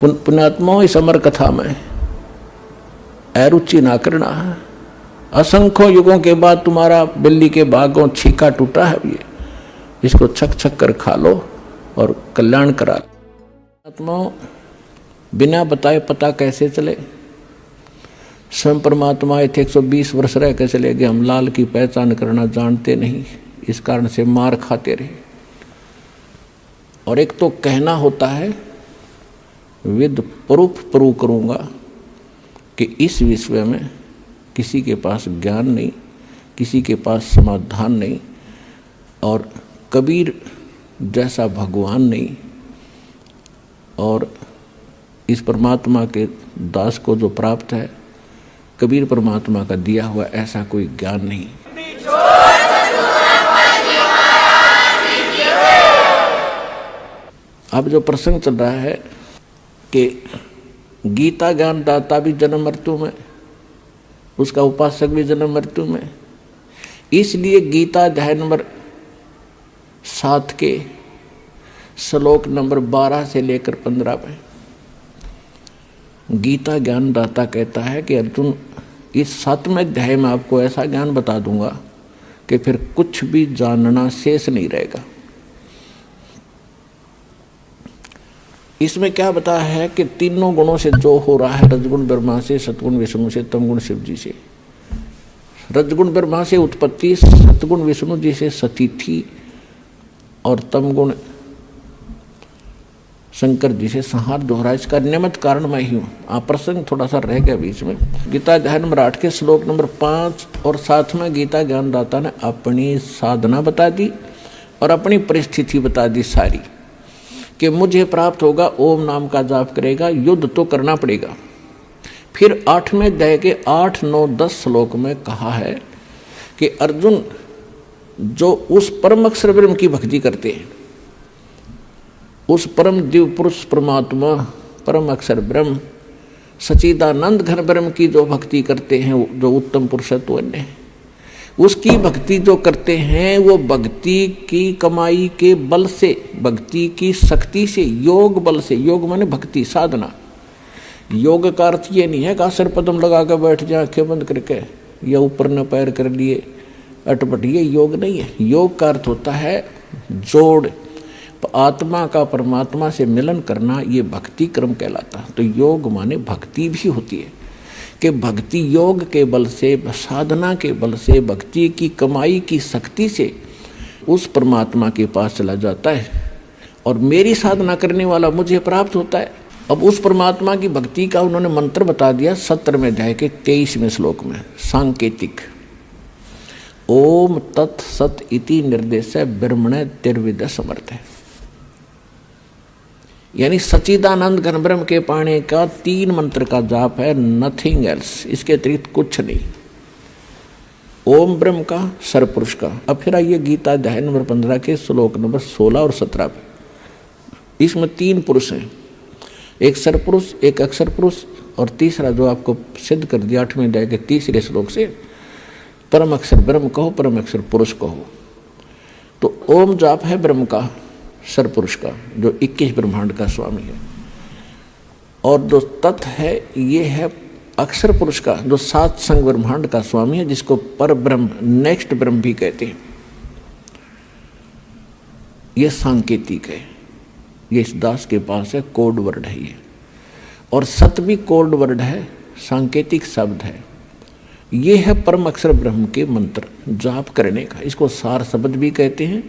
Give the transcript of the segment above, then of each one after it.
पुण्यात्माओं, इस अमर कथा में अरुचि ना करना। असंख्यों युगों के बाद तुम्हारा बिल्ली के भागों छीका टूटा है, ये इसको छक छक कर खा लो और कल्याण करा लो। पुण्यात्माओं, बिना बताए पता कैसे चले? स्वयं परमात्मा थे 120 वर्ष रह के चले गए। हम लाल की पहचान करना जानते नहीं, इस कारण से मार खाते रहे। और एक तो कहना होता है, विद प्रूफ प्रूव करूंगा कि इस विषय में किसी के पास ज्ञान नहीं, किसी के पास समाधान नहीं, और कबीर जैसा भगवान नहीं, और इस परमात्मा के दास को जो प्राप्त है, कबीर परमात्मा का दिया हुआ ऐसा कोई ज्ञान नहीं। अब जो प्रसंग चल रहा है कि गीता ज्ञान दाता भी जन्म मृत्यु में, उसका उपासक भी जन्म मृत्यु में। इसलिए गीता अध्याय नंबर 7 के श्लोक नंबर 12 से लेकर 15 में गीता ज्ञान दाता कहता है कि अर्जुन, इस 7वें अध्याय में आपको ऐसा ज्ञान बता दूंगा कि फिर कुछ भी जानना शेष नहीं रहेगा। इसमें क्या बताया है कि तीनों गुणों से जो हो रहा है, रजगुण ब्रह्मा से, सतगुण विष्णु से, तमगुण शिव जी से। रजगुण ब्रह्मा से उत्पत्ति, सतगुण विष्णु जी से सतीथि, और तमगुण शंकर जी से संहार दोहरा। इसका निमित्त कारण मैं ही हूँ। आप प्रसंग थोड़ा सा रह गया बीच में। गीता अध्याय नंबर 8 के श्लोक नंबर 5 और 7 में गीता ज्ञानदाता ने अपनी साधना बता दी और अपनी परिस्थिति बता दी सारी, कि मुझे प्राप्त होगा, ओम नाम का जाप करेगा, युद्ध तो करना पड़ेगा। फिर 8वें अध्याय के 8, 9, 10 श्लोक में कहा है कि अर्जुन, जो उस परम अक्षर ब्रह्म की भक्ति करते हैं, उस परम दिव्य पुरुष परमात्मा परम अक्षर ब्रह्म सच्चिदानंद घन ब्रह्म की जो भक्ति करते हैं, जो उत्तम पुरुषत्व है, उसकी भक्ति जो करते हैं, वो भक्ति की कमाई के बल से, भक्ति की शक्ति से, योग बल से, योग माने भक्ति साधना। योग का अर्थ ये नहीं है कि आसन पद्म लगा कर बैठ जाए आंखें बंद करके, या ऊपर न पैर कर लिए अटपट, ये योग नहीं है। योग का अर्थ होता है जोड़, आत्मा का परमात्मा से मिलन करना, ये भक्ति क्रम कहलाता। तो योग माने भक्ति भी होती है कि भक्ति योग के बल से, साधना के बल से, भक्ति की कमाई की शक्ति से उस परमात्मा के पास चला जाता है, और मेरी साधना करने वाला मुझे प्राप्त होता है। अब उस परमात्मा की भक्ति का उन्होंने मंत्र बता दिया 17वें अध्याय के 23वें श्लोक में, सांकेतिक। ओम तत् सत इति निर्देश ब्रह्मण तिर्विद समर्थ है, यानी सच्चिदानंद घन ब्रह्म के पाने का 3 मंत्र का जाप है, नथिंग एल्स, इसके अतिरिक्त कुछ नहीं। ओम ब्रह्म का, सरपुरुष का। अब फिर आइए गीता अध्याय नंबर 15 के श्लोक नंबर 16 और 17 पे। इसमें 3 पुरुष हैं, एक सरपुरुष, एक अक्षर पुरुष, और तीसरा जो आपको सिद्ध कर दिया 8वें अध्याय के 3रे श्लोक से, परम अक्षर ब्रह्म कहो, परम अक्षर पुरुष कहो। तो ओम जाप है ब्रह्म का, सरपुरुष का, जो 21 ब्रह्मांड का स्वामी है, और जो तत् है, ये है अक्षर पुरुष का, जो 7 संग ब्रह्मांड का स्वामी है, जिसको पर ब्रह्म, नेक्स्ट ब्रह्म भी कहते हैं। ये सांकेतिक है, ये इस दास के पास है, कोड वर्ड है ये। और सत भी कोड वर्ड है, सांकेतिक शब्द है। ये है परम अक्षर ब्रह्म के मंत्र जाप करने का। इसको सार शब्द भी कहते हैं,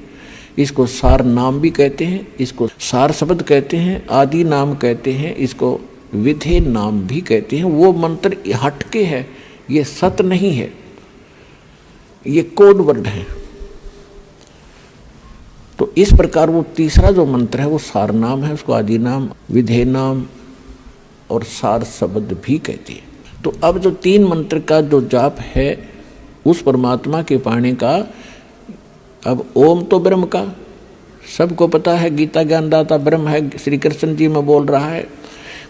इसको सार नाम भी कहते हैं, इसको सार शब्द कहते हैं, आदि नाम कहते हैं, इसको विधे नाम भी कहते हैं। वो मंत्र हटके है, ये सत नहीं है, ये कोड वर्ड है। तो इस प्रकार वो तीसरा जो मंत्र है वो सार नाम है, उसको आदि नाम, विधे नाम और सार शब्द भी कहते हैं। तो अब जो 3 मंत्र का जो जाप है उस परमात्मा के पाने का, अब ओम तो ब्रह्म का सबको पता है, गीता ज्ञानदाता ब्रह्म है, श्री कृष्ण जी में बोल रहा है।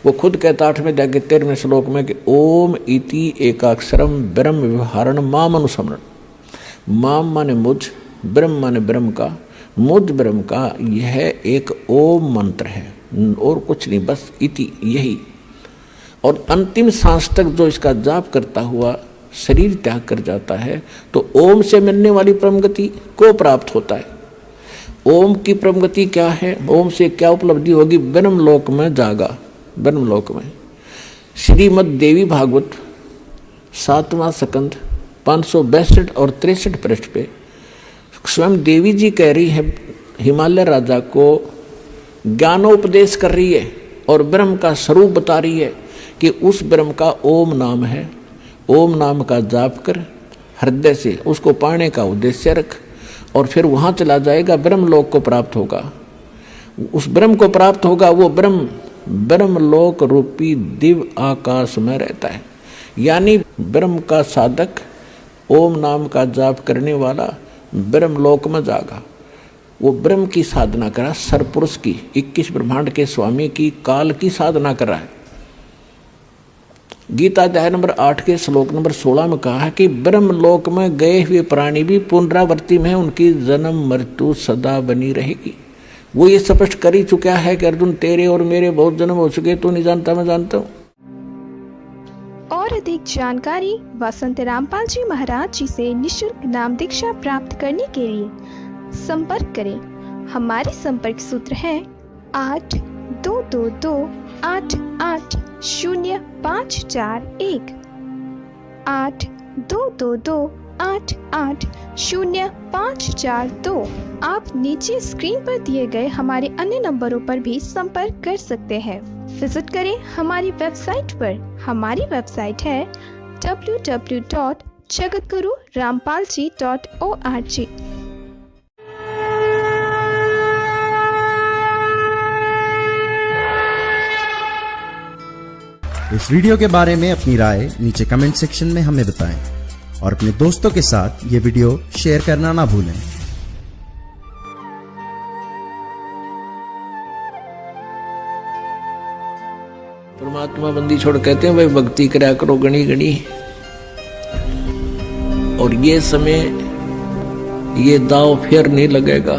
वो खुद कहता 8वें अध्याय के 13वें श्लोक में कि ओम इति एकाक्षरम ब्रह्म व्यवहारण माम अनुसमरण। माम माने मुझ, ब्रह्म माने ब्रह्म का, मुझ ब्रह्म का यह एक ओम मंत्र है। और कुछ नहीं, बस इति, यही। और अंतिम सांस तक जो इसका जाप करता हुआ शरीर त्याग कर जाता है तो ओम से मिलने वाली परमगति को प्राप्त होता है। ओम की परमगति क्या है, ओम से क्या उपलब्धि होगी? ब्रह्मलोक में जागा। ब्रह्मलोक में श्रीमद् देवी भागवत 7वां स्कंध 562 और 63 पृष्ठ पे स्वयं देवी जी कह रही है, हिमालय राजा को ज्ञानोपदेश कर रही है और ब्रह्म का स्वरूप बता रही है कि उस ब्रह्म का ओम नाम है। ओम नाम का जाप कर हृदय से उसको पाने का उद्देश्य रख और फिर वहाँ चला जाएगा, ब्रह्मलोक को प्राप्त होगा। उस ब्रह्म को प्राप्त होगा, वो ब्रह्मलोक रूपी दिव्य आकाश में रहता है। यानी ब्रह्म का साधक, ओम नाम का जाप करने वाला ब्रह्मलोक में जागा। वो ब्रह्म की साधना करा, सरपुरुष की, 21 ब्रह्मांड के स्वामी की, काल की साधना करा है। गीता अध्याय नंबर 8 के श्लोक नंबर 16 में कहा है कि ब्रह्मलोक में गए हुए प्राणी भी पुनरावृत्ति में उनकी जन्म मृत्यु सदा बनी रहेगी। वो ये स्पष्ट कर ही चुका है कि अर्जुन तेरे और मेरे बहुत जन्म हो चुके, तू नहीं जानता, मैं जानता हूँ। और अधिक जानकारी वसंत रामपाल जी महाराज जी से निःशुल्क नाम दीक्षा प्राप्त करने के लिए संपर्क करें। हमारे संपर्क सूत्र है 8222880541 8222880542। आप नीचे स्क्रीन पर दिए गए हमारे अन्य नंबरों पर भी संपर्क कर सकते हैं। विजिट करें हमारी वेबसाइट पर। हमारी वेबसाइट है www.jagatgururampalji.org। इस वीडियो के बारे में अपनी राय नीचे कमेंट सेक्शन में हमें बताएं और अपने दोस्तों के साथ ये वीडियो शेयर करना ना भूलें। परमात्मा बंदी छोड़ कहते हैं भाई भक्ति करा करो गणी गणी। और ये समय, ये दाव फिर नहीं लगेगा।